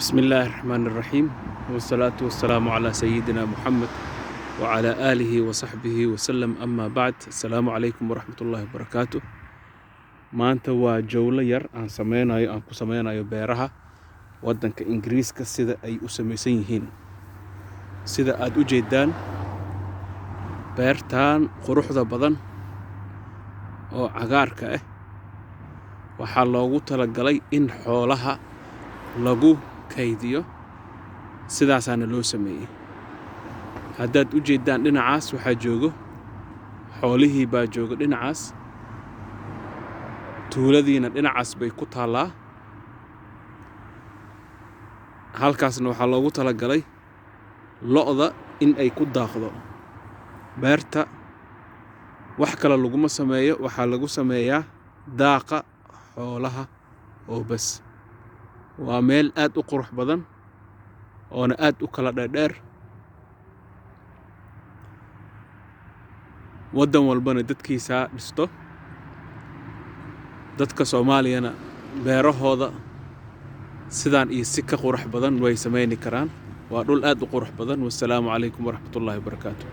بسم الله الرحمن الرحيم والصلاة والسلام على سيدنا محمد وعلى آله وصحبه وسلم أما بعد السلام عليكم ورحمة الله وبركاته maanta waa jawlo yar aan ku sameynayo beeraha wadanka Ingiriiska sida ay u samaysan yihiin sida aad u jeedaan beertan quruxda badan oo cagaarka ah waxaa loogu talagalay in xoolaha lagu kaydiyo sidaasaana loo sameeyay haddaad u jeedaan dhinacaas waxaa joogo xoolihii baa jooga dhinacaas tuuladiina dhinacaas bay ku taalaa halkaasna waxaa loogu talagalay lo'da in ay ku daaqdo beerta wax kale laguma sameeyo waxaa lagu sameeyaa daaqa xoolaha oo bas waa meel aad u qurux badan oona aad u kala dheer wadan walbana dadkiisa dhisto dadka Soomaaliyana beerahooda sidaan iyo si ka qurux badan way sameeyni karaan waa dhul aad u qurux badan wassalaamu calaykum waraxmatullaahi wabarakaatuh